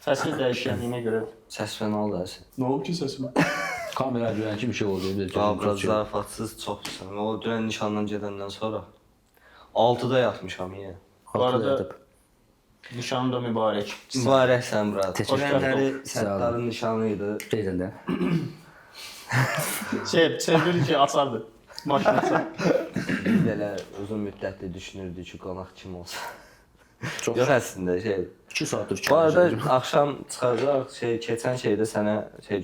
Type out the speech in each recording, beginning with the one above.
Səsin dəyişkənliyinə görə. Səs fənal dərsin. Nə olub ki səsimə? Kamera dünən ki bir şey oldu. Biraz zarafatsız çox pis. O dünən nişandan gedəndən sonra 6-da yatmışam yenə. Bu arada nişanın da mübarək. Mübarək sən brat. O Təşəkkür günləri ederim. Səttarın nişanı idi. Teyzəndə. Sevgili ki açardı. Maşını. Belə uzun müddətli düşünürdük ki, qonaq kim olsa. Çox Yox əslində 2 saatdır Bu arada axşam çıxacaq keçən şeydə sənə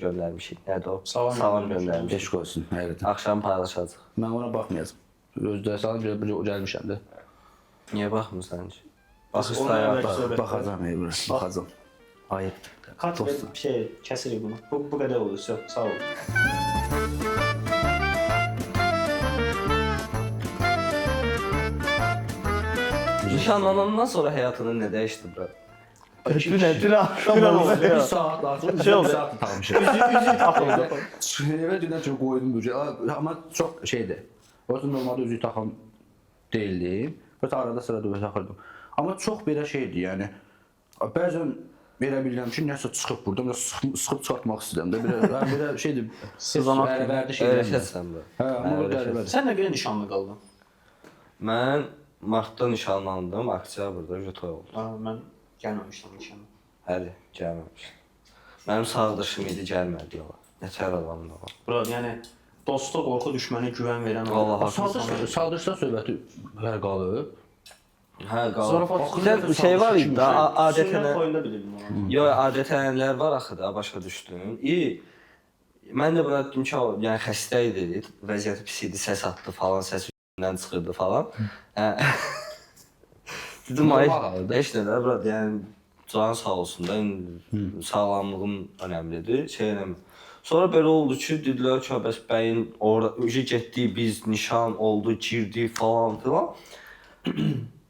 göndərmişik. Nədir o? Salam göndərmişik. Keşk olsun, həqiqətən. Axşam paylaşacaq. Mən ona baxmayacağım. Özdə salam bir gəlmişəm də. Niyə baxmırsan ki? Baxacağam, baxacağım. Ayıb. Kat və kəsirik bunu. Bu qədər olur. Sağ ol. Nişanlanandan sonra həyatını nə dəyişdi bura? Dünən axşam oldu. Bir saat lazım, bir saat tapmışam. Üzük tapıldı. Evə dünən çox qoydum bu. Amma çox şeydir. Orada normalde üzük taxan değildim. Böyle arada sırada böyle taxırdım. Amma çox belə şeydir, yəni. Bəzən belə bilirəm ki, nəsə çıxıb buradan, sıxıb çıxartmaq istəyirəm də. Belə şeydir. Sızanaq verdi şeylər. Öyrəşəsən bu. Hə, amma bu qəribədir. Sən nə qədər nişanlı qaldın? Mən martda nişanlandım, oktyabrda toy oldu. Mən gəlməmişdim nişana. Həli gəlməmişdim. Mənim sağdaşım idi, gəlmədi yola. Nətər adamdı o. Bura, yəni dosta qorxu, düşmənə güvən verən Allah Saldırışda söhbəti hər qalıb. Hə, Zarafat qalıb. Şey var idi, adətən Sünnet toyunda bilirdim onu. Yox, adətənlər var axı da, başa düşdün. Mən də buna dedim ki, yəni xəstə idi, vəziyyəti pis idi, səs atdı falan, səs üstündən çıxırdı falan. Dedim, ay, heç nə də, bura, yəni can sağ olsun da, sağlamlığım önəmlidir, şey önəmli. Sonra belə oldu ki, dedilər ki, bəs bəyin orada getdik, biz nişan oldu, girdik falan filan.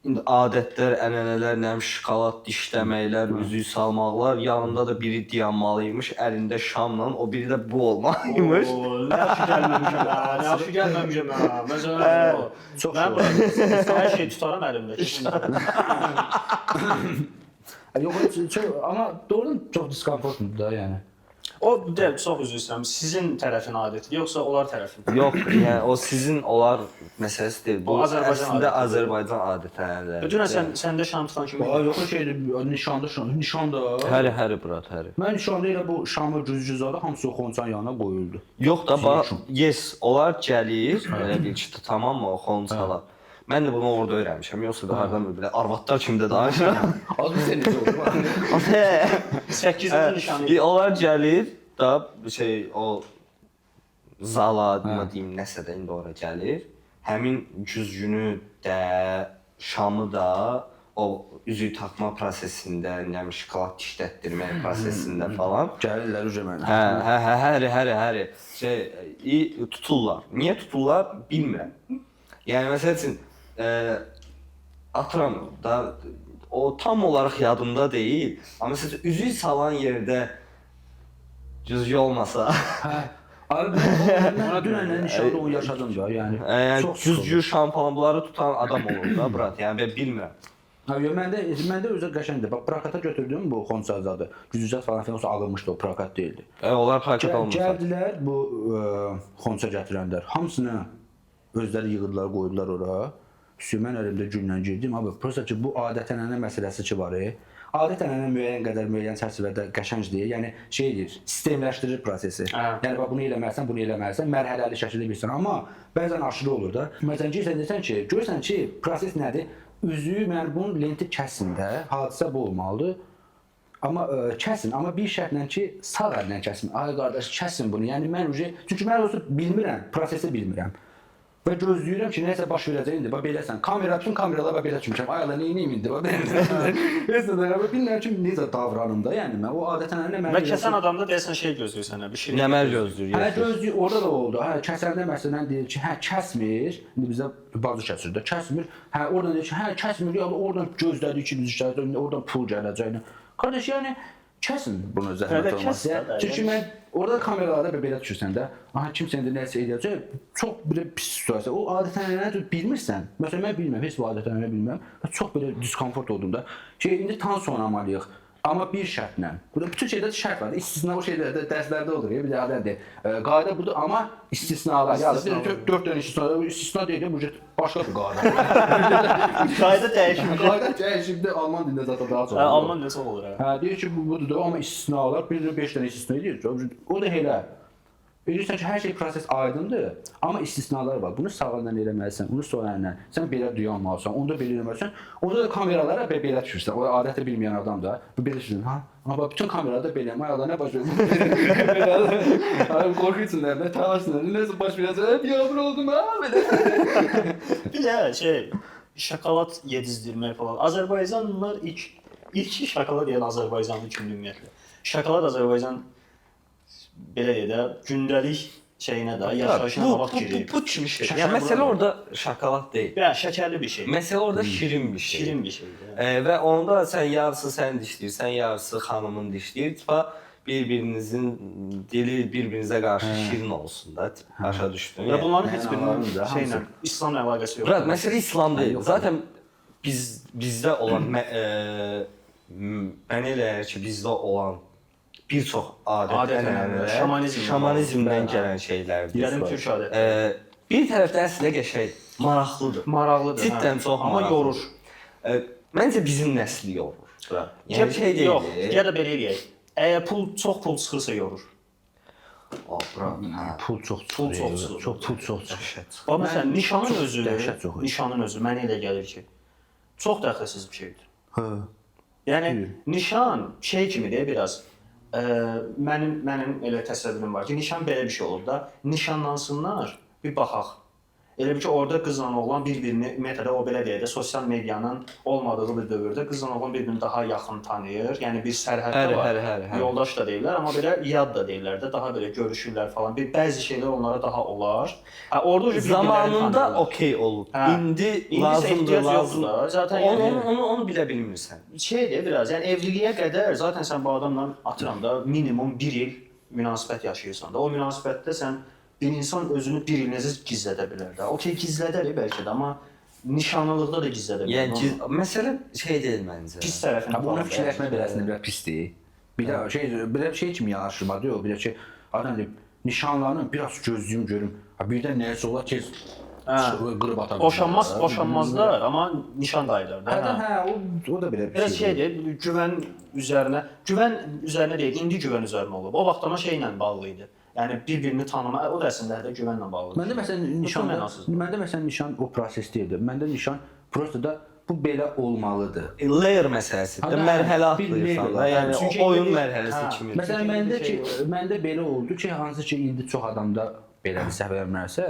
İndi adətlər, ənənələr, nəm şokolad dişləməklər, üzük salmaqlar, yanında da biri dayanmalıymış, əlində şamla, o biri də bu olmalıymış. Nə yaxşı gəlməmişəm ha, nə yaxşı gəlməmişəm ha. Məsələn, Çox mən hər şey tutaram əlimdə. Yox, amma doğrudan çox diskomfortdur da, yəni. O deyil, çox üzr istəyirəm. Sizin tərəfin adəti, yoxsa onlar tərəfin? Yox, yəni o sizin onlar məsələsi deyil. Bu əslində Azərbaycan adətənləri. Dünən səndə şam tutan kimi. Yox, şeydir, nişanda. Həri brat, həri. Mən nişanda elə bu şamı güzgüzarı hamısı o xonçanın yanına qoyuldu. Yox da bax, yes, onlar gəlir, elə bil ki, tamam mı o xonçalar. Mən də bunu orada öyrənmişəm. Yoxsa da hardan belə arvadlar kimdə danışıram. Az bir sene oldu. 8-ci nişanı. Onlar gəlir da şey o zala deyim nəsə də indi ora gəlir. Həmin güzgünü də, şamı da o üzük taxma prosesində, yəni şokolad dişlətdirmək prosesində falan Gəlirlər uca mənə. Həri. Şey tuturlar. Niyə tuturlar bilmirəm. Yəni məsəl üçün atıram da o tam olaraq yadımda deyil. Amma məsələn üzük salan yerdə güzgü olmasa, Ona dünən nişanda onu yaşadım da, yəni. yəni güzgü, şampan bunları tutan adam olur da, brat. Yəni mən bilmirəm. Ha, məndə özü qəşəngdir. Bax, prakata götürdüm bu xonçazadı. Güzgüzat falan filan olsa alınmışdı, o prakat değildi. Onlar prakat olmasa. Gəldilər bu xonça gətirənlər. Hamısını özləri yığırdılar, qoydular ora. Mən əlimdə günlə girdim. Abi, prosta ki, bu adət-ənənə məsələsi ki var. Adət-ənənə müəyyən qədər, müəyyən çərçivədə qəşəngdir. Yəni şeydir, sistemləşdirir prosesi. Yəni bax, bunu eləməlisən, bunu eləməlisən, mərhələli şəkildə bilirsən. Amma bəzən aşırı olur da. Məsələn, deyirsən ki, görürsən ki, proses nədir? Üzüyü, mən bunun lenti kəsin də, hadisə bu olmalıdır. Amma kəsin, amma bir şərtlə ki, sağ əllə kəsin. Ay qardaş, kəsin bunu. Yəni mən çünki mən olsa bilmirəm, prosesi bilmirəm. Və gözləyirəm ki, nəsə baş verəcək indi. Bax beləsən. Bütün kameralar belə çümkəm. Ay Allah, neyiniyim indi? Bax beləsən. Nəsə də bilmirəm ki, necə davranım da, yəni mən o adətənə mən. Və kəsən adamda deyəsən şey gözləyir sənə, bir şey. Nəmər gözləyir. Hə, gözləyir. Orada da oldu. Hə, kəsəndə məsələn deyir ki, hə, kəsmir. İndi bizdə bazı kəsir də, kəsmir. Hə, oradan deyir ki, hə, kəsmir. Ya oradan gözlədi ki, biz işlədik, oradan pul gələcək. Qardaş, yəni kəsin bunu zəhmət olmaz. Çünki mən orada kameralarda belə düşürsən də, aha kimsə indi nəsə edəcək, çox belə pis situasiya. O adət-ənənəni bilmirsən. Məsələn mən bilmirəm, heç bu adət-ənənəni bilmirəm. Çox belə diskomfort oldum da. Indi tanış oynamalıyıq. Amma bir şərtlə. Burada bütün şeydə şərt var. İstisna o şeylərdə dərslərdə olur ya. Bir də adədir. Qayda budur, amma istisnalar. Yəni 4 dənə istisna deyil, bu başqa bir qayda. Qayda dəyişmir. Qayda dəyişibdi Alman dilində zaten daha çox. Alman dilində çox olur. Hə, deyir ki, budur, amma istisnalar, bir də 5 dənə istisna edir. O da elə. Bilirsən ki, hər şey proses aydındır, amma istisnalar var. Bunu sağından eləməlisən, bunu solundan. Sən belə dayanmalısan, onda belə eləməlisən. Onda da kameralara belə düşürsən. O adəti bilməyən adam da belə düşünür. Ha, amma bütün kameralarda belə, ayaqda nə baş verir? Ay qorxursunlar, nə tavarsınlar, nəsə baş verəcək. Biabır oldum ha belə. Bir də şokolad yedizdirmək falan. Azərbaycanlılar ilk şokolad deyən Azərbaycanlı kimdir ümumiyyətlə? Şokolad Azərbaycan belə deyə də gündəlik şeyinə də yaşayışına qabaq girir. Bu kimi şey. Yəni məsələ orada şokolad deyil. Yəni şəkərli bir şey. Məsələ orada şirin bir şey. Şirin bir şeydir. Və onda sən yarısı sən dişləyirsən, yarısı xanımın dişləyir. Bir-birinizin dili bir-birinizə qarşı şirin olsun da. Başa düşdün? Və bunların heç birinin şeylə İslamla əlaqəsi yoxdur. Brat, məsələ İslam deyil. Zaten bizdə olan mən eləyər ki, bizdə olan bir çox adət-ənənələr şamanizmdən gələn şeylərdir. Yarım türk adəti. Bir tərəfdən əslində qəşəng, maraqlıdır. Maraqlıdır. Cidden çox amma yorur. Məncə bizim nəsli yorur. Yəni şey deyil. Yox, ya da belə eləyək. Əgər çox pul çıxırsa yorur. Pul çox çıxır. Çox pul çox çıxır. Bax məsələn, nişanın özü mənə elə gəlir ki, çox dəxilsiz bir şeydir. Hə. Yəni nişan şey kimidir biraz. Mənim elə təsəvvürüm var ki, nişan belə bir şey olur da, nişanlansınlar, bir baxaq. Elə bir ki, orada qızla oğlan bir-birini, ümumiyyətlə o belə deyək də, sosial medianın olmadığı bir dövrdə qızla oğlan bir-birini daha yaxın tanıyır. Yəni bir sərhəddə var. Yoldaş da deyirlər, amma belə yad da deyirlər də, daha belə görüşürlər falan. Bəzi şeylər onlara daha olar. Orada zamanında okey olur. İndi lazımdır. Zaten onu bilə bilmirsən. Şeydir biraz, yəni evliliyə qədər zaten sən bu adamla atıram da minimum 1 il münasibət yaşayırsan da, o münasibətdə sən bir insan özünü bir il necə gizlədə bilər də. Okey, gizlədər bəlkə də, amma nişanlılıqda da gizlədə bilər. Yəni məsələ şey deyil məncə. Pis tərəfini. Bunu fikirləşmək beləsində biraz pisdir. Bir də belə şey kimi yanaşmadı yox, bir də ki, adam deyib, nişanlarını biraz gözlüyüm görüm. Birdən nəyisə olar ki, qırıb ata bilər. Boşanmazlar, amma nişan qayıdar da. Hə, o da belə bir biraz şeydir, güvən üzərinə deyil, indi güvən üzərinə olub. O vaxt ama şeylə bağlı idi. Yəni bir-birini tanıma, o da əslində də güvənlə bağlıdır. Məndə məsələn nişan o proses deyildi. Məndə nişan prosta da bu belə olmalıdır. Layer məsələsidir. Mərhələ atlayırsan da. Yəni oyun mərhələsi kimi. Məsələn məndə belə oldu ki, hansı ki indi çox adamda belə bir səhv eləmirsə,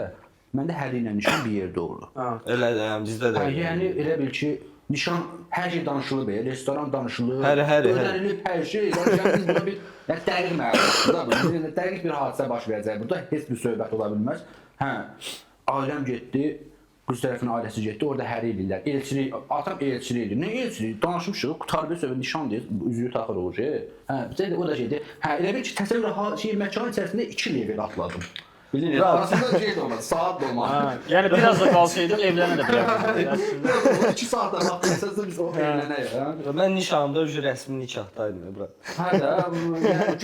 məndə həll ilə nişan bir yerdə oldu. Elə də, bizdə də. Yəni elə bil ki, nişan hər şey danışılır, restoran danışılır, ödənilib hər şey. Biz buna bir dəqiq məlumatdır. Dəqiq bir hadisə baş verəcək. Burada heç bir söhbət ola bilməz. Hə, ailəm getdi, qız tərəfinin ailəsi getdi, orada hər eləyirlər. Elçilik, atam elçilik edir. Nə elçilik? Danışmışıq, qutarıb söhbət nişan deyir, üzüyü taxır o şey. Hə, bizə də o da şeydir. Hə, elə bil ki, təsəvvür məkanın içərisində 2 level atladım. Bilin, arasında şey də olmadı, saat da olmadı. Yəni biraz da qalsaydıq evlənə də bilərdik. 2 saatdan atlayırsanız biz o evlənəyik. Mən nişanımda rəsmi nikahdaydım, bura. Hə də,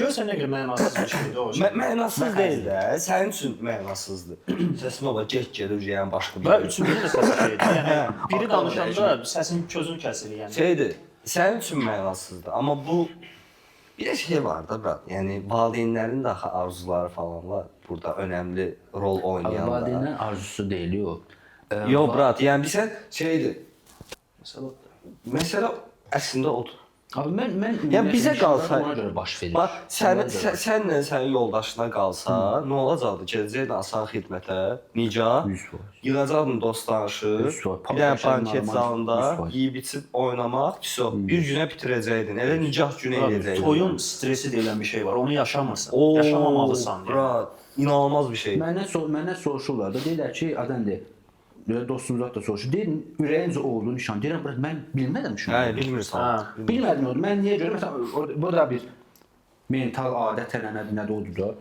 görsən nə qədər mənasız bir şeydir o şey. Mənasız deyil də, sənin üçün mənasızdır. Səsimə bax, get-gedir, yəni başqa bir. Və üçüncü də səsi şeydir. Yəni biri danışanda səsin közünü kəsir yəni. Şeydir, sənin üçün mənasızdır, amma bu bir də şey var da, brat. Yəni valideynlərin də arzuları falan var. Burada önəmli rol oynayanlar. Valideynlərin arzusu deyil, yox. Yox, brat, yəni bilsən şeydir. Məsələ əslində odur. Abi mən yəni bizə qalsa, ona görə baş verir. Bax, sənlə sənin yoldaşına qalsa, nə olacaqdı? Gələcəkdin asan xidmətə, nicah, yığacaqdın dostlarışı, bir dənə banket zalında yeyib içib oynamaq, bir günə bitirəcəkdin. Elə nicah günü eləyəcəkdin. Toyun stresi deyilən bir şey var, onu yaşamırsan, yaşamamalısan. Brat, inanılmaz bir şey. Məndən soruşurlar da, deyirlər ki, adəndir. Dostumuzlar da soruşur. Deyir, ürəyincə oldu nişan. Deyirəm, bırak, mən bilmədim şunu. Hə, bilmirsən. Bilmədim oldu. Mən niyə görə? Məsələn, bu da bir mental adət ənənədir, nədir oldu da.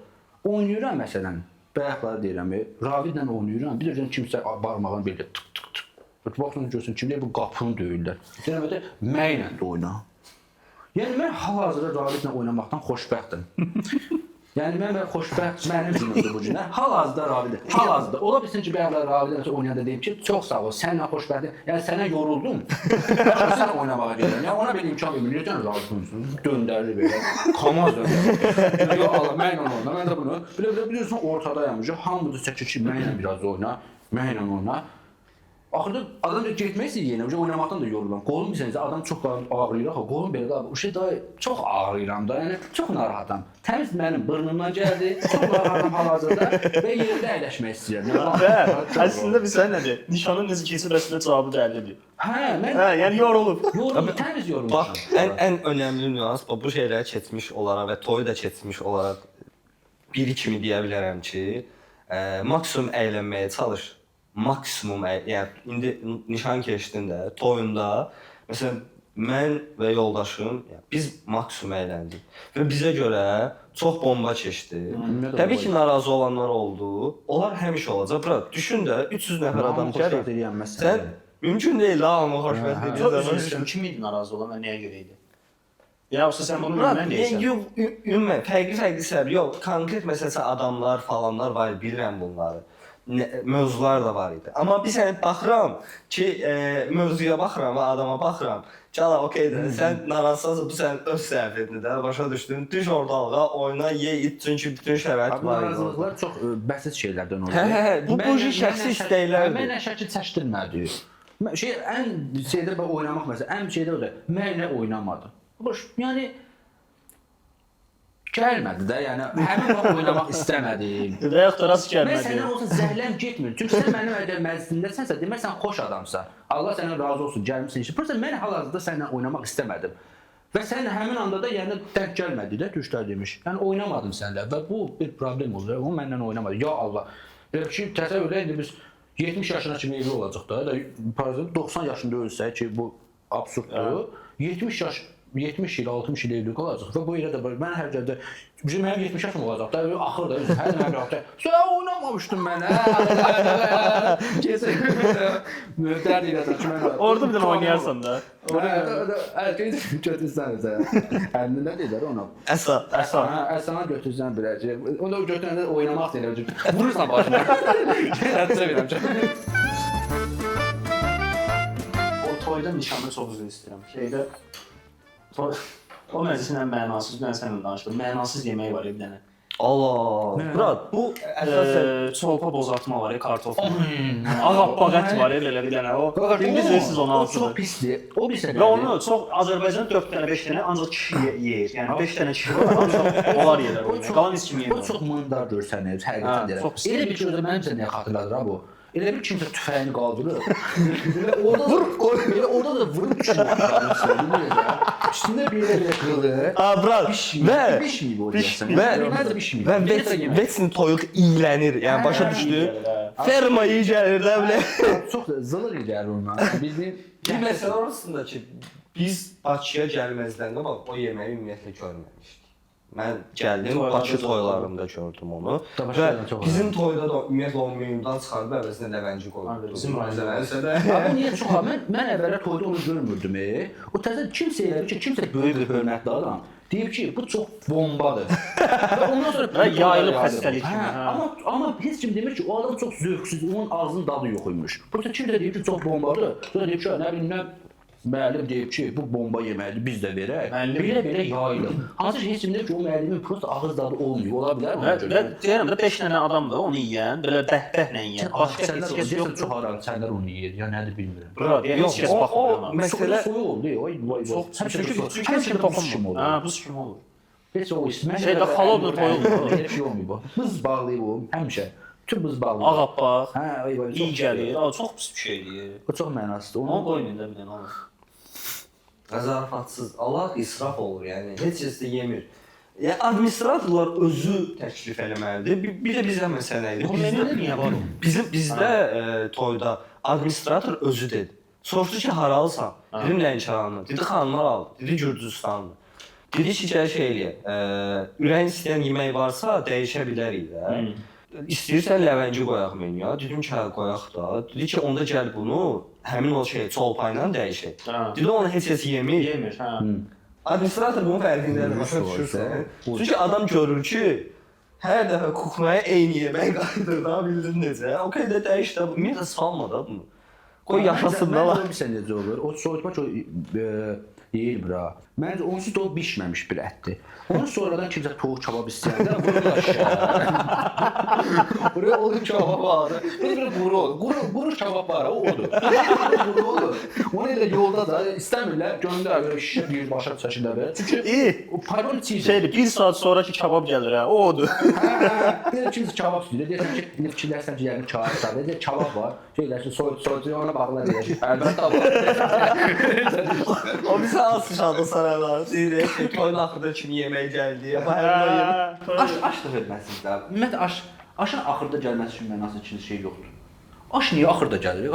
Oynayıram məsələn, bayaqları deyirəm, Ravidlə oynayıram. Bir də kimsə barmağını belə tık tık tık. Baxın görsün, kimlər bu qapını döyürlər. Deyirəm, məylə də oyna. Yəni mən hal-hazırda Rabitlə oynamaqdan xoşbəxtəm. Yəni mən xoşbəxt mənim günümdür bu günə. Hal-hazırda Rabitlə. Hal-hazırda. Ola bilsin ki, bəziləri Rabitlə oynayanda deyib ki, çox sağ ol, səninlə xoşbəxtəm. Yəni sənə yoruldum. Sən oynamağa gedirəm. Yəni ona belə imkan vermir. Necə Rabitlə döndərir belə. Kamaz döndərir. Yox Allah, mən ilə oyna. Mən də bunu belə bilirsən ortadayam. Hamıdır çəkir ki, mənlə biraz oyna, mənlə oyna. Axırda adam da getmək istəyir yenə, oynamaqdan da yorulam. Qolum bizəncə adam çox ağrıyır axı. Qolum belə də, o şey daha çox ağrıyıram da. Yəni çox narahatam. Təmiz mənim burnumdan gəldi. Çox narahatam hal-hazırda və yerdə əyləşmək istəyirəm. Əslində biz sən nədir? Nişanın necə keçir əslində cavabı dəllidir. Mən yəni yorulub. yorulub, təmiz yorulmuşam. Bax, ən önəmli nüans bu şeyləri keçmiş olaraq və toyu da keçmiş olaraq biri kimi deyə bilərəm ki, maksimum əylənməyə çalış. Maksimum, yəni indi nişan keçdin də, toyunda məsələn mən və yoldaşım, yəni biz maksimum əyləndik və bizə görə çox bomba keçdi. Təbii ki, narazı olanlar oldu. Onlar həmişə olacaq. Bura düşün də 300 nəfər adam gəlir. Sən mümkün deyil ha, amma xoşbəxt Yox, kim idi narazı olan və nəyə görə idi? Ya yoxsa sən bunu ümumən deyirsən? Yox, ümumən fərqli səbəb. Yox, konkret məsələn adamlar falanlar var, bilirəm bunları. Mövzular da var idi. Amma bir sənə baxıram ki, mövzuya baxıram və adama baxıram. Cala okeydir. Sən narazısan, bu sənin öz səhvindir də, başa düşdün. Düş ordalığa, oyna, ye, iç, çünki bütün şərait var. Narazılıqlar çox bəsit şeylərdən olur. Hə, bu şəxsi istəklərdir. Mənə şəkil çəkdirmədi. Ən şeydə oynamaq məsələn, ən şeydə o da mənə oynamadı. Boş, yəni gəlmədi də, yəni həmin vaxt oynamaq istəmədim. Və yaxud da rast gəlmədi. Mən səndən olsa zəhləm getmir. Çünki sən mənim əgər məclisindəsənsə, demək sən xoş adamsan. Allah səndən razı olsun, gəlmisən işə. Prosta mən hal-hazırda səninlə oynamaq istəmədim. Və sən həmin anda da yəni denk gəlmədi də düşlər demiş. Yəni oynamadım səninlə və bu bir problem oldu. O məndən oynamadı. Ya Allah. Elə ki təsəvvür edin biz 70 yaşına kimi evli olacaq da. Elə 90 yaşında ölsək ki bu absurddur. 70 il, 60 il evlilik olacaq və bu elə də mən hər gəldə mənim 70 yaşım olacaq da, axır da hər mənim rahatda. Sən oynamamışdın mənə. Kesin. Dərd eləsən ki mən. Orada bir də oynayarsan da. Götürsən sən. Əlindən deyirlər ona. Əsa. Əsana götürsən biləcək. Onu götürəndə oynamaq deyirlər. Vurursan başına. Nəticə verəm. O toyda nişanı çox uzun istəyirəm. Şeydə o məclisinə mənasız, mən səninlə danışdım. Mənasız yemək var bir dənə. Allah. Brat, bu əsasən çolpa bozartma var, kartof. Ağappaq ət var, elə bir dənə. O bilirsiniz onu hansıdır? O çox pisdir. O bir səbəbdir. Və onu çox Azərbaycan 4 dənə, 5 dənə ancaq kişi yeyir. Yəni 5 dənə kişi var, ancaq onlar yeyirlər onu. Qalan heç kim yemir. O çox mındar görsənir, həqiqətən deyirəm. Elə bir şey mənim üçün nəyə xatırladır ha bu? Elə bir kimsə tüfəyini qaldırır. Orada da vurub düşürür. Üstündə belə qılır. brat, Bişmiyib o deyəsən. və Vetsin toyuq iyilənir. Yəni başa düşdü. Ferma iyi gəlir də belə. Çox zılıq gəlir ondan. Bir məsələ orasında ki, biz Bakıya gəlməzdən qabaq o yeməyi ümumiyyətlə görməmişdik. Mən gəldim, Bakı toylarında gördüm onu. Və bizim toyda da ümumiyyətlə o menüdən çıxarıb əvəzinə ləvənci qoydu. Bizim məsələdə. Amma niyə çox? Mən əvvəllər toyda onu görmürdüm. O təzə kimsə elə ki, kimsə böyük bir hörmətli adam deyib ki, bu çox bombadır. Və ondan sonra yayılıb xəstəlik kimi. Amma heç kim demir ki, o adam çox zövqsüz, onun ağzının dadı yox imiş. Prosta kim də deyib ki, çox bombadır. Sonra deyib ki, nə bilim, müəllim deyib ki, bu bomba yeməlidir, biz də verək. Belə yayılır. Hansı ki, heç kim deyir ki, o müəllimin prosta ağız dadı olmuyor, ola bilər ona görə. Deyirəm də 5 dənə adam da onu yeyən, belə bəhbəhlə yeyən. Başqa heç kəs yoxdur. Çox aran sənlər onu yeyir, ya nədir bilmirəm. Bura, yəni heç kəs baxmır ona. Məsələ soyuq oldu, çox çünki heç kim toxunmur. Ha, buz kimi olur. Heç o ismə. Şeydə xalobdur toyuq. Heç şey olmuyor bu. Buz bağlayıb o, həmişə. Bütün buz bağlayıb. Ağappaq. Hə, iyi gəlir. Çox pis bir şeydir. O çox mənasızdır. Onu qoyun da bir dənə olur. Zarafatsız, Allah israf olur, yəni heç kəs də yemir. Yəni administratorlar özü təklif eləməlidir. Bir də bizə məsələ idi. Niyə var o? Bizdə toyda administrator özü dedi. Soruşdu ki, hara alsan? Dedim Lənkəranı. Dedi xanımlar al. Dedi Gürcüstanlı. Dedi ki, gəl şey eləyək. Ürəyin istəyən yemək varsa dəyişə bilərik də. İstəyirsən ləvəngi qoyaq menyuya. Dedim ki, qoyaq da. Dedi ki, onda gəl bunu həmin o şey çolpa ilə dəyişək. Dedi onu heç kəs yemir. Yemir, hə. Administrator bunun fərqindədir, başa Olursa, düşürsən. olursa. Çünki adam görür ki, hər dəfə kuxnaya eyni yemək qayıdır da, bildin necə? Okey də dəyiş də, ümumiyyətlə salma da bunu. Qoy yaşasın da var. Mən bilirsən necə olur. O soyutma çok yeyir bura. Məncə onsuz da o bişməmiş bir ətdir. Onu sonradan kimsə tovuq kebab istəyəndə vurur aşağı. Buraya onun kebabı var. Bir quru olur. Quru kebab var, o odur. Quru olur. Onu elə yolda da istəmirlər, göndər belə şişə bir başa çəkirlər belə. Çünki İyi. o pardon çiğ. Şeydir, 1 saat sonraki kebab gəlir ha, o odur. Belə kimsə kebab istəyir. Deyirsən ki, indi fikirlərsən ki, yəni kebab sadə. Deyir kebab var. Şeylər ki, soyucu ona bağlı deyir. Əlbəttə var. O bizə az şadı saraylar. Deyir ki, toyun axırda kimi yemək gəldi. Amma hər gün yemək. Aş da verməsiniz də. Ümumiyyətlə aşın axırda gəlməsi üçün mənasız ikinci şey yoxdur. Aş niyə axırda gəlir?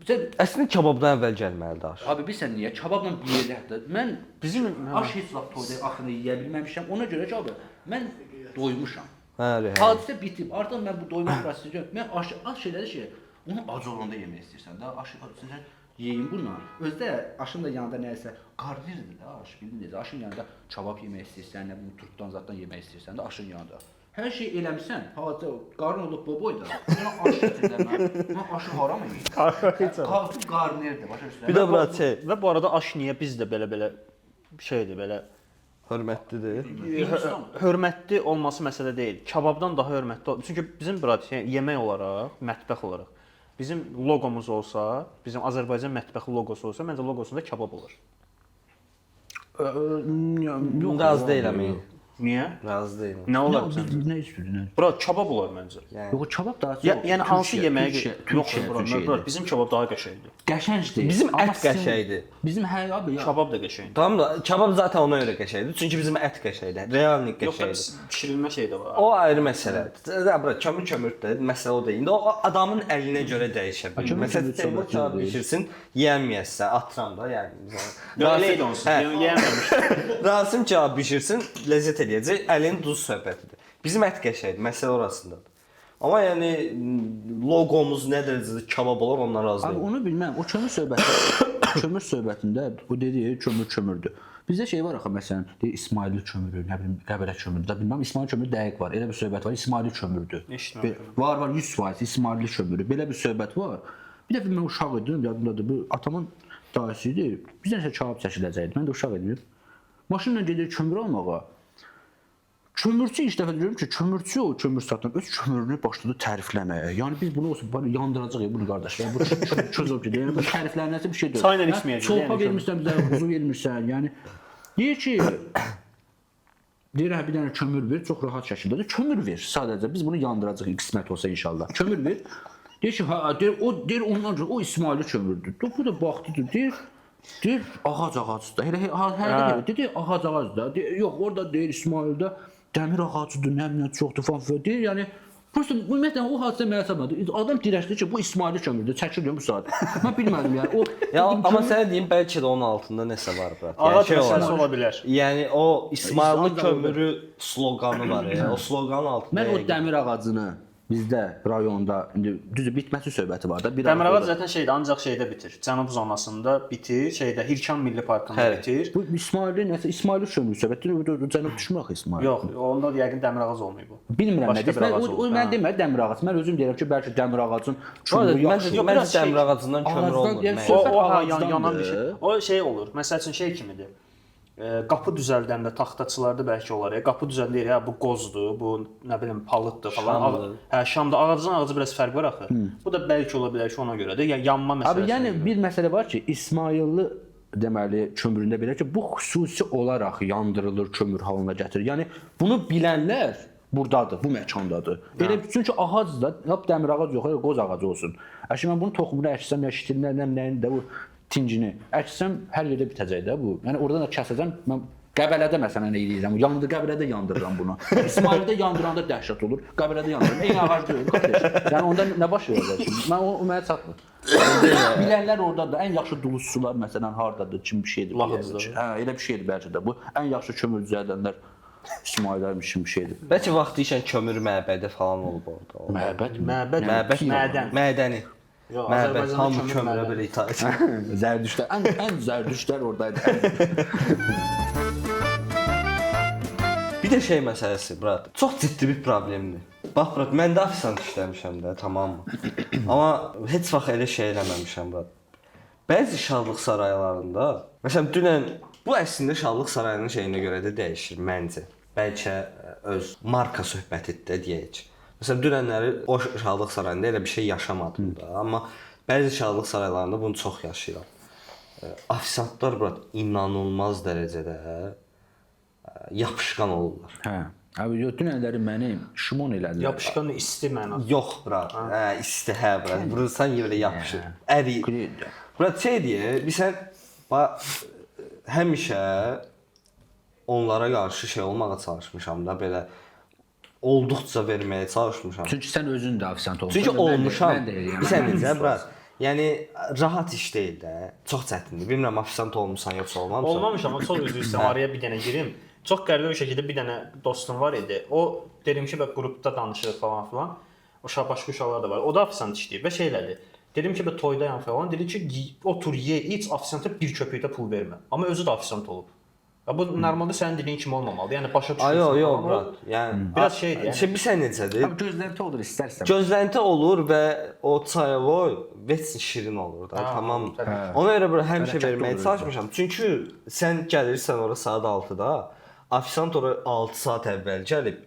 Bizə Əslində kebabdan əvvəl gəlməlidir aş. abi bilirsən niyə? Kebabla bir yerdə. Mən Bizim aş heç vaxt toyda axırını yeyə bilməmişəm. Ona görə ki, abi mən doymuşam. Hə. Hadisə bitib. Artıq mən bu doyma prosesi yox. Mən aş şeyləri şey, onu ac olanda yemək istəyirsən də. Aş istəyirsən yeyin bununla. Özdə aşın da yanında nəsə qarnirdir də aş. Bildin necə? Aşın yanında kebab yemək istəyirsən, nə bilim turpdan zatdan yemək istəyirsən də aşın yanında. Hər şey eləmisən, hadisə qarın olub boboyda. Mən aş gətirəm. Mən aşı haram yeyim. Qalxıb qarnirdir, başa düşürsən? Bir də bura şey, və bu arada aş niyə bizdə belə şeydir, belə hörmətlidir. hörmətli olması məsələ deyil. Kebabdan daha hörmətli. Çünki bizim bura yemək olaraq, mətbəx olaraq bizim loqomuz olsa, bizim Azərbaycan mətbəxi loqosu olsa, məncə loqosunda kebab olur. Yox, razı deyiləm. Niyə? Razı deyiləm. Nə olar bizə? Nə istəyirdin? Bura kebab olar məncə. Yox, kebab daha Yəni hansı yeməyə yox, bura bizim kebab daha qəşəngdir. qəşəng deyil. Bizim Amma ət qəşəngdir. Bizim hər abi ya. Kebab da qəşəngdir. Tamam da kebab zaten ona görə qəşəngdir. Çünki bizim ət qəşəngdir. Reallik Yox da qəşəngdir. bişirilmə şey də var. O ayrı məsələdir. Ya bura kömür-kömürdür. Məsələ o deyil. İndi o adamın əlinə görə dəyişə bilər. Kömür Məsələn, kömür Teymur söhbəti kebab deyil. bişirsin, yeyəməyəsən, atıram da, yəni. Elə idi onsuz. Yeyəməmiş. Rasim kebab bişirsin, ləzzət eləyəcək. Əlin duz söhbətidir. Bizim ət qəşəngdir. Məsələ orasındadır. Amma yəni loqomuz nə dərəcədə kebab olur, ondan razı Abi deyiləm. onu bilməm. O kömür söhbətində o dediyi kömürdür. Bizdə şey var axı məsələn, İsmaili kömürü, nə bilim Qəbələ kömürü də bilməm. İsmail kömürü dəqiq var. Elə bir söhbət var. İsmaili kömürdür. Eşitməmişəm. Var 100% İsmaili kömürü. Belə bir söhbət var. Bir dəfə mən uşaq idim, yadımdadır. Bu atamın dayısı idi. Bizə nəsə kebab çəkiləcəkdi. Mən də uşaq idim. Maşınla gedir kömür almağa. Kömürçü ilk dəfə görürüm ki, kömürçü o kömür satan öz kömürünü başladı tərifləməyə. Yəni biz bunu olsun, böyle yandıracağıq ya bunu qardaşlar. Bu çözüm ki, yəni bu təriflənməsi bir şey deyil. Çayla içməyəcək, Çolpa yəni vermirsən bizə, quzu vermirsən. Yəni deyir ki, deyir bir dənə kömür ver, çox rahat şəkildə də kömür ver. Sadəcə biz bunu yandıracağıq qismət olsa inşallah. Kömür ver. Deyir ki, ha, deyir ondan o İsmaili kömürdür. Bu da baxdıdır, deyir ağacdır. Elə dedi ağacdır. Deyir yox, orada deyir İsmaildə dəmir ağacıdır, nə çoxdur falan deyir. Yəni prosta ümumiyyətlə o hadisə mənə çatmadı. Adam dirəşdi ki, bu İsmaili kömürdür, çəkildim bu saat. Mən bilmədim yəni. O Ya amma sənə deyim, bəlkə də onun altında nəsə var bura. Ağac şey məsələsi olar. ola bilər. Yəni o İsmailli kömürü sloqanı var ya. O sloqanın altında. mən o dəmir ağacını bizdə rayonda indi düzü bitməsi söhbəti var da. Bir Dəmirağac zaten şeydə ancaq şeydə bitir. Cənub zonasında bitir, şeydə Hirkan Milli Parkında Hə. Bu bitir. İsmaili nəsə İsmaili kömür söhbəti cənub düşmür axı İsmail. Yox, onda yəqin Dəmirağac olmayıb bu. Bilmirəm nə Başqa bir deyirsən. ağac O olub, mən hə. demirəm dəmir ağacı. Mən özüm deyirəm ki, bəlkə dəmir ağacın Orada kömürü məncə yaxşı. məncə dəmir ağacından kömür ağacdan olmur. yəni Mən- söhbət O ağacdandır. yanan bir şey. O şey olur. Məsəl üçün şey kimidir. Qapı düzəldəndə taxtaçılarda bəlkə olar ya. Qapı düzəldir ya, bu qozdur, bu nə bilim palıtdır falan. Şamdır. Hə, şamda ağacdan ağacı biraz fərq var axı. Bu da bəlkə ola bilər ki, ona görədir. Yəni yanma məsələsi. Abi yəni bir məsələ var ki, İsmailli deməli kömüründə belə ki, bu xüsusi olaraq yandırılır, kömür halına gətirir. Yəni bunu bilənlər burdadır, bu məkandadır. Elə çünki ağac da, lap dəmir ağac yox, qoz ağacı olsun. Əşi mən bunu toxumunu əksəm ya şitirlərlə nəyin də bu tincini əksəm hər yerdə bitəcək də bu. Yəni oradan da kəsəcəm. Mən Qəbələdə məsələn nə edirəm? Yandı Qəbələdə yandırıram bunu. İsmaildə yandıranda dəhşət olur. Qəbələdə yandırıram. Eyni ağac deyil, qardaş. Yəni onda nə baş verəcək şimdi? Mən o mənə çatmır. Bilənlər ordadır. Ən yaxşı duluzçular məsələn hardadır? Kim bir şeydir? Laxızda. Hə, elə bir şeydir bəlkə də bu. Ən yaxşı kömür düzəldənlər İsmaillərmiş bir şeydir. Bəlkə vaxtı işən kömür məbədi falan olub orada. Məbəd, Mədəni. Yox, Məbəd Azərbaycanda hamı kömür kömürə məbədi. belə itaat. Zərdüştlər, ən zərdüştlər oradaydı. Bir də şey məsələsi, brat. Çox ciddi bir problemdir. Bax, brat, mən də ofisant işləmişəm də, tamammı? Amma heç vaxt elə şey eləməmişəm, brat. Bəzi şadlıq saraylarında, məsələn, dünən bu əslində şadlıq sarayının şeyinə görə də dəyişir məncə. Bəlkə öz marka söhbətidir də deyək. Məsələn, dünənləri o şadlıq sarayında elə bir şey yaşamadım da, amma bəzi şadlıq saraylarında bunu çox yaşayıram. Ofisantlar, brat, inanılmaz dərəcədə yapışqan olurlar. Hə. Abi dünənləri məni şumon elədilər. Yapışqan isti mənada. Yox, brat. İsti, hə, brat. Vurursan yerə yapışır. Əri. Brat, şey deyə, sən həmişə onlara qarşı şey olmağa çalışmışam da, belə olduqca verməyə çalışmışam. Çünki sən özün də ofisant olmusan. Çünki olmuşam. Mən də eləyirəm. Bilirsən necə, brat? Yəni rahat iş deyil də. Çox çətindir. Bilmirəm ofisant olmusan yoxsa olmamısan. Olmamışam, amma çox üzr istəyirəm, araya bir dənə girim. Çox qəribə bir şəkildə bir dənə dostum var idi. O dedim ki, qrupda danışırıq falan filan. Başqa uşaqlar da var. O da ofisant işləyir və şey elədi. Dedim ki, toydayam falan. Dedi ki, otur, ye, iç, ofisanta bir köpükdə pul vermə. Amma özü də ofisant olub. Bu normalda sənin dediyin kimi olmamalıdır. Yəni başa düşürsən. Yox, brat. Yəni biraz şeydir. Yəni bilirsən necədir? Abi gözlənti olur istərsən. Gözlənti olur və o çayavoy vəs şirin olur da, tamam. Ona görə belə həmişə verməyə çalışmışam. Çünki sən gəlirsən ora saat 6-da, ofisant ora 6 saat əvvəl gəlib,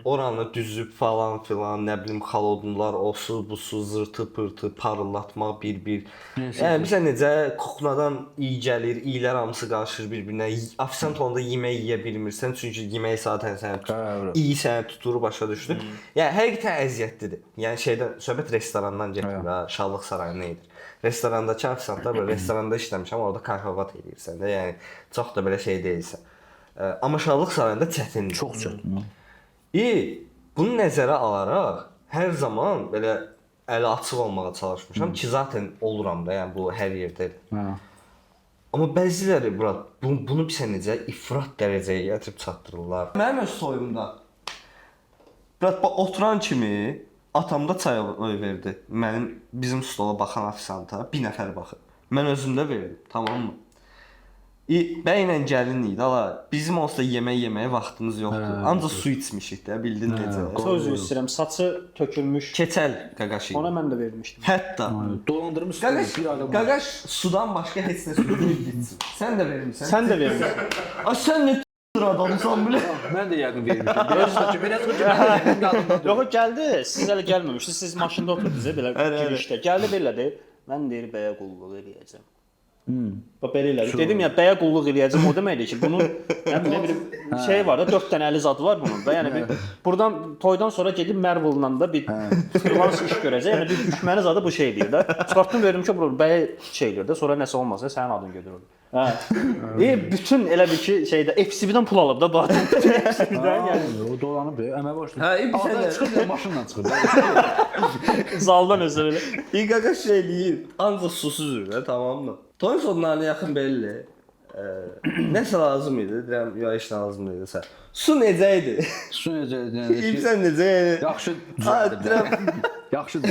oranı düzüb falan filan, nə bilim xalodunlar, osu, busu, zırtı, pırtı, parıldatmaq bir-bir. Yəni bilirsən necə kuxnadan iyi gəlir, iyilər hamısı qarışır bir-birinə. Ofisant onda yemək yeyə bilmirsən, çünki yemək saatən səni iyi səni tutur, başa düşdün. Yəni həqiqətən əziyyətlidir. Yəni şeydən söhbət restorandan gedir ha, Şadlıq sarayına edir. Restorandakı ofisantlar belə restoranda işləmişəm, orada karxovat edirsən də, yəni çox da belə şey deyilsən. Amma Şadlıq sarayında çətindir. Çox çətin. Bunu nəzərə alaraq hər zaman belə əli açıq olmağa çalışmışam ki, zaten oluram da, yəni bu hər yerdə. Amma bəziləri brat bunu bilsən necə ifrat dərəcəyə gətirib çatdırırlar. Mənim öz soyumda brat oturan kimi atamda çay verdi. Mənim bizim stola baxan ofisanta bir nəfər baxır. Mən özümdə verdim, tamammı? Bəylə gəlin idi, ala bizim olsa yeməyə vaxtımız yoxdur. Ancaq su içmişik də, bildin necə. Söz istəyirəm, saçı tökülmüş. Keçəl qaqaş idi. Ona mən də vermişdim. Hətta dolandırmışsın bir adam. Qaqaş sudan başqa heç nə içsin. Sən də vermisən. Sən də vermisən. Ay sən nə adamsan belə? Mən də yəqin vermişəm. Biraz Yox, gəldi. Siz hələ gəlməmişdiniz. Siz maşında oturdunuz belə girişdə. Gəldi belə deyir. Mən deyir bəyə qulluq eləyəcəm. Bax belə elədi. Dedim ya bəyə qulluq eləyəcəm o deməkdir ki, bunun nə bilim şey var da 4 dənə əli zad var bunun da. Yəni bir burdan toydan sonra gedib Marvel-la da bir freelance iş görəcək. Yəni bir düşməni zadı bu şey deyir də. Çıxartdım verdim ki, bu bəyə şey eləyir də. Sonra nəsə olmasa sənin adın gedir orada. Hə. Bütün elə bir ki şeydə FCB-dən pul alıb da bax. FCB-dən yəni o dolanıb əmək başlayır. Hə, bir sən çıxır maşınla çıxır. Zaldan özü belə. Qaqaş şey deyir, ancaq susuz da, tamammı? Toyun sonlarına yaxın belli. Nəsə lazım idi? Deyirəm, ya heç nə lazım deyildi sən. Su necə idi? Su necə idi? İbsən necə idi? Yaxşı deyirəm. Yaxşıdır.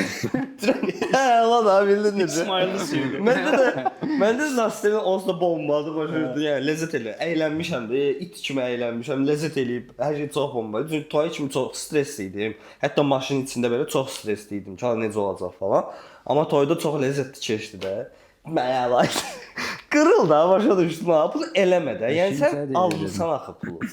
Hə, Allah da bildin necə. İsmailli suydu. Məndə də Nastivin onsuz da bombadır, başa düşdün? Yəni ləzzət elə. Əylənmişəm də, it kimi əylənmişəm, ləzzət eləyib, hər şey çox bombadır. Çünki toy kimi çox stressli idim. Hətta maşının içində belə çox stressli idim ki, necə olacaq falan. Amma toyda çox ləzzətli keçdi də. Məyə qırıl da, başa düşdün ha. Bunu eləmə də. Yəni sən alırsan axı pulu.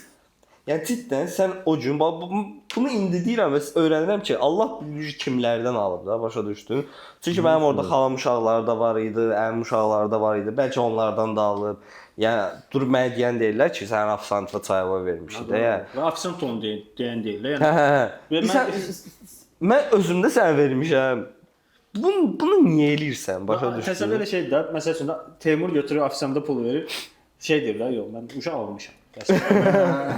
Yəni cidden sən o gün bunu indi deyirəm və öyrənirəm ki, Allah bilir kimlərdən alıb da, başa düşdün. Çünki mənim orada xalam uşaqları da var idi, əmim uşaqları da var idi. Bəlkə onlardan da alıb. Yəni durub mənə deyən deyirlər ki, sən ofisantla çayvoy vermişik də. Yəni ofisant onu deyən deyirlər. Yəni mən özümdə sənə vermişəm. Bunu niyə eləyirsən? Başa düşdün? Təsəvvür elə şeydir də, məsəl üçün Teymur götürür ofisanta pul verir. Şey deyirlər, yox, mən uşaq almışam.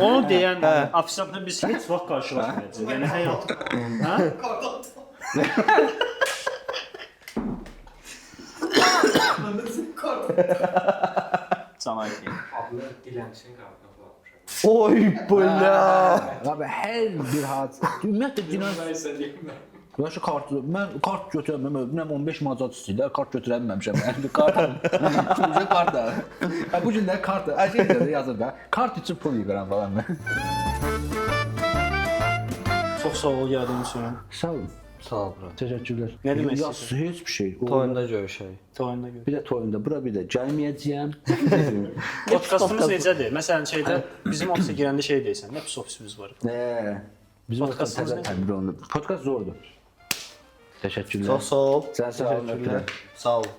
Onu deyən ofisantla biz heç vaxt qarşılaşmayacağıq. Yəni həyat. Hə? Cənay ki. Abla dilənçinin qartına qulaqmışam. Oy bula. Abi hər bir hadisə. Ümumiyyətlə günah. Yaxşı kart, mən kart götürəməm, bilməm 15 manat istəyirlər, kart götürəməmişəm. Yəni kart, bizə kart da. Bu günlər kart, əşəngdə yazır da. Kart üçün pul yığıram falan mən. Çox sağ ol gəldiyiniz üçün. Sağ olun. Sağ ol bura. Təşəkkürlər. Nə demək Ya, istəyirsən? heç bir şey. Toyunda görüşək. Toyunda gör. Bir də toyunda, bura bir də gəlməyəcəyəm. Podkastımız necədir? Məsələn, şeydə bizim ofisə girəndə şey deyirsən, nə pis ofisimiz var. Bizim Podkastımız təzə təbir olunur. Podkast zordur. Təşəkkürlər. Çox sağ ol. Sən sağ ol. Təşəkkürlər. Sağ ol.